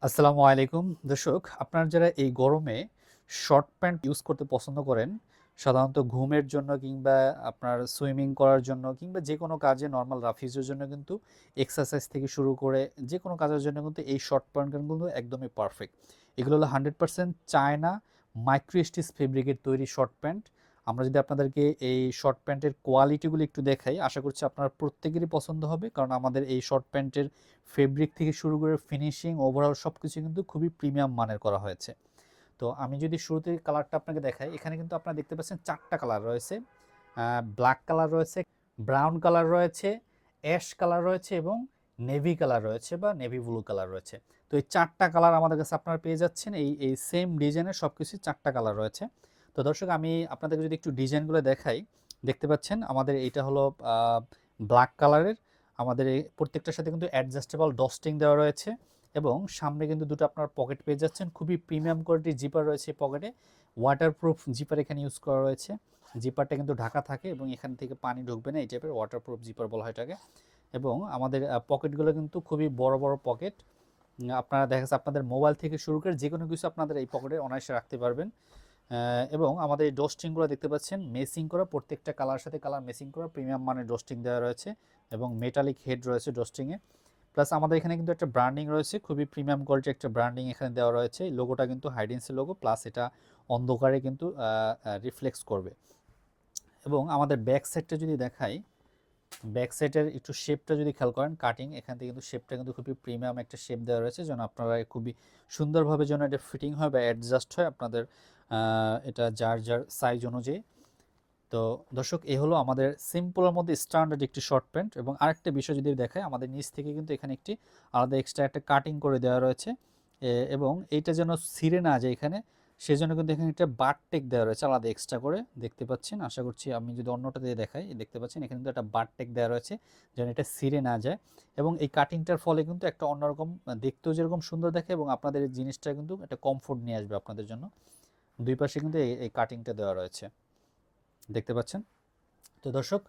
আসসালামু আলাইকুম দর্শক, আপনারা যারা এই গরমে শর্ট প্যান্ট ইউজ করতে পছন্দ করেন, সাধারণত ঘুমের জন্য কিংবা আপনার সুইমিং করার জন্য কিংবা যে কোনো কাজে নর্মাল রাফিজের জন্য কিন্তু এক্সারসাইজ থেকে শুরু করে যে কোনো কাজের জন্য কিন্তু এই শর্ট প্যান্ট কিন্তু একদমই পারফেক্ট। এগুলো হলো 100% চায়না মাইক্রো স্টিচ ফেব্রিকের তৈরি শর্ট প্যান্ট। আমরা যদি আপনাদেরকে এই শর্ট প্যান্টের কোয়ালিটিগুলো একটু দেখাই, আশা করছি আপনার প্রত্যেকেরই পছন্দ হবে, কারণ আমাদের এই শর্ট প্যান্টের ফেব্রিক থেকে শুরু করে ফিনিশিং ওভারঅল সব কিছু কিন্তু খুবই প্রিমিয়াম মানের করা হয়েছে। তো আমি যদি শুরুতে কালারটা আপনাকে দেখাই, এখানে কিন্তু আপনারা দেখতে পাচ্ছেন 4টা কালার রয়েছে। ব্ল্যাক কালার রয়েছে, ব্রাউন কালার রয়েছে, অ্যাশ কালার রয়েছে এবং নেভি কালার রয়েছে বা নেভি ব্লু কালার রয়েছে। তো এই 4টা কালার আমাদের কাছে আপনারা পেয়ে যাচ্ছেন। এই এই সেম ডিজাইনের সব কিছু 4টা কালার রয়েছে। তো দর্শক, আমি আপনাদেরকে যদি একটু ডিজাইনগুলো দেখাই, দেখতে পাচ্ছেন আমাদের এইটা হলো ব্ল্যাক কালারের। আমাদের এই প্রত্যেকটার সাথে কিন্তু অ্যাডজাস্টেবল ডস্টিং দেওয়া রয়েছে এবং সামনে কিন্তু দুটো আপনার পকেট পেয়ে যাচ্ছেন। খুবই প্রিমিয়াম কোয়ালিটির জিপার রয়েছে পকেটে, ওয়াটারপ্রুফ জিপার এখানে ইউজ করা রয়েছে। জিপারটা কিন্তু ঢাকা থাকে এবং এখান থেকে পানি ঢুকবে না, এই টাইপের ওয়াটারপ্রুফ জিপার বলা হয় এটাকে। এবং আমাদের পকেটগুলো কিন্তু খুবই বড় বড় পকেট। আপনারা দেখা যাচ্ছে আপনাদের মোবাইল থেকে শুরু করে যে কোনো কিছু আপনাদের এই পকেটে অনায়াসে রাখতে পারবেন। এবং আমাদের এই ডোস্টিংগুলো দেখতে পাচ্ছেন মেসিং করা, প্রত্যেকটা কালার সাথে কালার মেসিং করা প্রিমিয়াম মানের ডোস্টিং দেওয়া রয়েছে এবং মেটালিক হেড রয়েছে ডোস্টিংয়ে। প্লাস আমাদের এখানে কিন্তু একটা ব্র্যান্ডিং রয়েছে, খুবই প্রিমিয়াম কোয়ালিটির একটা ব্র্যান্ডিং এখানে দেওয়া রয়েছে। লোগোটা কিন্তু হাইডেন্সের লোগো, প্লাস এটা অন্ধকারে কিন্তু রিফ্লেক্স করবে। এবং আমাদের ব্যাক সাইডটা যদি দেখাই, ব্যাক সাইডের একটু শেপটা যদি খেয়াল করেন, কাটিং এখান থেকে কিন্তু শেপটা কিন্তু খুবই প্রিমিয়াম একটা শেপ দেওয়া রয়েছে, যেন আপনারা খুবই সুন্দরভাবে যেন এটা ফিটিং হয় বা অ্যাডজাস্ট হয় আপনাদের এটা যার যার সাইজ অনুযায়ী। তো দর্শক, এই হলো আমাদের সিম্পলের মধ্যে স্ট্যান্ডার্ড একটি শর্ট প্যান্ট। এবং আরেকটা বিষয় যদি দেখায়, আমাদের নিচ থেকে কিন্তু এখানে একটি আলাদা এক্সট্রা একটা কাটিং করে দেওয়া রয়েছে। এবং এইটা যেন ছিঁড়ে না যায় এখানে, সেজন্য কিন্তু এখানে একটা বারটেক দেওয়া রয়েছে আলাদা এক্সট্রা করে, দেখতে পাচ্ছেন। আশা করছি আমি যদি অন্যটা দিয়ে দেখাই, দেখতে পাচ্ছেন এখানে কিন্তু একটা বারটেক দেওয়া রয়েছে যেন এটা ছিঁড়ে না যায়। এবং এই কাটিংটার ফলে কিন্তু একটা অন্যরকম দেখতেও যেরকম সুন্দর দেখে এবং আপনাদের এই জিনিসটা কিন্তু একটা কমফোর্ট নিয়ে আসবে আপনাদের জন্য। দুই পাশে কিন্তু এই কাটিংটা দেওয়া রয়েছে, দেখতে পাচ্ছেন। তো দর্শক,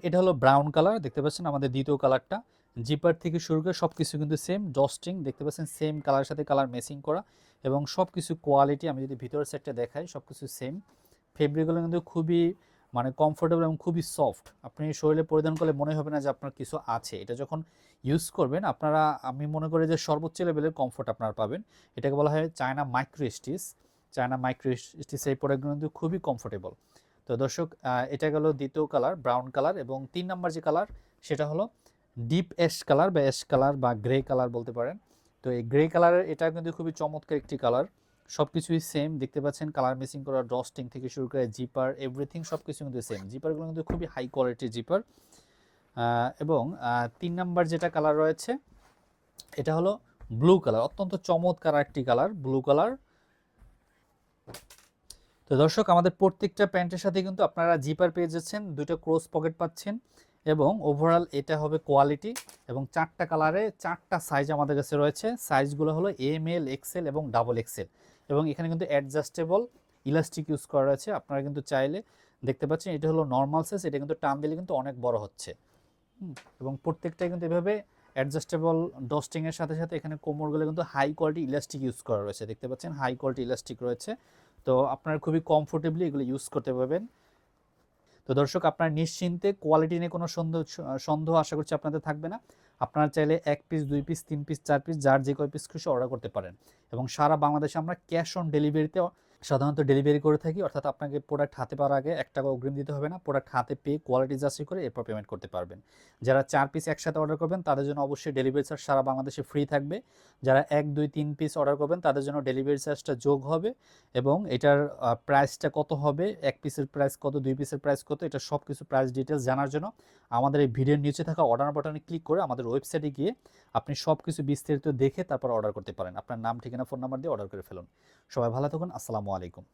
এটা হলো ব্রাউন কালার, দেখতে পাচ্ছেন আমাদের দ্বিতীয় কালারটা। জিপার থেকে শুরু করে সব কিছু কিন্তু সেম ডস্টিং, দেখতে পাচ্ছেন সেম কালারের সাথে কালার ম্যাচিং করা এবং সব কিছু কোয়ালিটি আমি যদি ভিতরের সেটটা দেখাই, সব কিছু সেম। ফেব্রিকগুলো কিন্তু খুবই মানে কমফোর্টেবল এবং খুবই সফট। আপনি শরীরে পরিধান করলে মনে হবে না যে আপনার কিছু আছে। এটা যখন ইউজ করবেন আপনারা, আমি মনে করি যে সর্বোচ্চ লেভেলের কমফোর্ট আপনারা পাবেন। এটাকে বলা হয় China micro stitch. China micro stitch এই প্রোডাক্টগুলো কিন্তু খুবই কমফোর্টেবল। তো দর্শক, এটা গেল দ্বিতীয় কালার ব্রাউন কালার। এবং 3 নাম্বার যে কালার সেটা হলো ডিপ অ্যাশ কালার বা অ্যাশ কালার বা গ্রে কালার বলতে পারেন। তো এই গ্রে কালারের এটা কিন্তু খুবই চমৎকার একটি কালার। সব কিছুই সেম, দেখতে পাচ্ছেন কালার মিসিং করা, ডস্টিং থেকে শুরু করে জিপার এভরিথিং সব কিছু কিন্তু সেম। জিপারগুলো কিন্তু খুবই হাই কোয়ালিটির জিপার। এবং 3 নাম্বার যেটা কালার রয়েছে এটা হলো ব্লু কালার, অত্যন্ত চমৎকার একটি কালার, ব্লু কালার। তো দর্শক, আমাদের প্রত্যেকটা প্যান্টের সাথে কিন্তু আপনারা জিপার পেয়ে যাচ্ছেন, দুটো ক্রস পকেট পাচ্ছেন এবং ওভারঅল এটা হবে কোয়ালিটি। এবং 4টা কালারে 4টা সাইজ আমাদের কাছে রয়েছে। সাইজগুলো হলো এম, এল, এক্সেল এবং ডাবল এক্সেল। এবং এখানে কিন্তু অ্যাডজাস্টেবল ইলাস্টিক ইউজ করা রয়েছে। আপনারা কিন্তু চাইলে, দেখতে পাচ্ছেন এটা হলো নর্মাল সাইজ, এটা কিন্তু টান দিলে কিন্তু অনেক বড় হচ্ছে। এবং প্রত্যেকটাই কিন্তু এভাবে অ্যাডজাস্টেবল ডস্টিংয়ের সাথে সাথে এখানে কোমরগুলো কিন্তু হাই কোয়ালিটি ইলাস্টিক ইউজ করা রয়েছে, দেখতে পাচ্ছেন হাই কোয়ালিটি ইলাস্টিক রয়েছে। তো আপনারা খুবই কমফোর্টেবলি এগুলো ইউজ করতে পারবেন। তো দর্শক, আপনার নিশ্চিন্তে কোয়ালিটি নিয়ে কোনো সন্দেহ আশা করছি আপনাদের থাকবে না। আপনারা চাইলে 1 পিস, 2 পিস, 3 পিস, 4 পিস, যার যে কয় পিস খুশি অর্ডার করতে পারেন। এবং সারা বাংলাদেশে আমরা ক্যাশ অন ডেলিভারিতে সাধারণত ডেলিভারি করে থাকি, অর্থাৎ আপনাকে প্রোডাক্ট হাতে পাওয়ার আগে 1 টাকা অগ্রিম দিতে হবে না। প্রোডাক্ট হাতে পেয়ে কোয়ালিটি যাচাই করে এরপর পেমেন্ট করতে পারবেন। যারা 4 পিস একসাথে অর্ডার করবেন তাদের জন্য অবশ্যই ডেলিভারি চার্জ সারা বাংলাদেশে ফ্রি থাকবে। যারা 1, 2, 3 পিস অর্ডার করবেন তাদের জন্য ডেলিভারি চার্জটা যোগ হবে। এবং এটার প্রাইসটা কত হবে, 1 পিসের প্রাইস কত, 2 পিসের প্রাইস কত, এটা সব কিছু প্রাইস ডিটেলস জানার জন্য আমাদের এই ভিডিওর নিচে থাকা অর্ডার বাটনে ক্লিক করে আমাদের ওয়েবসাইটে গিয়ে আপনি সব কিছু বিস্তারিত দেখে তারপর অর্ডার করতে পারেন। আপনার নাম, ঠিকানা, ফোন নাম্বার দিয়ে অর্ডার করে ফেলুন। সবাই ভালো থাকুন। আসসালামু আলাইকুম।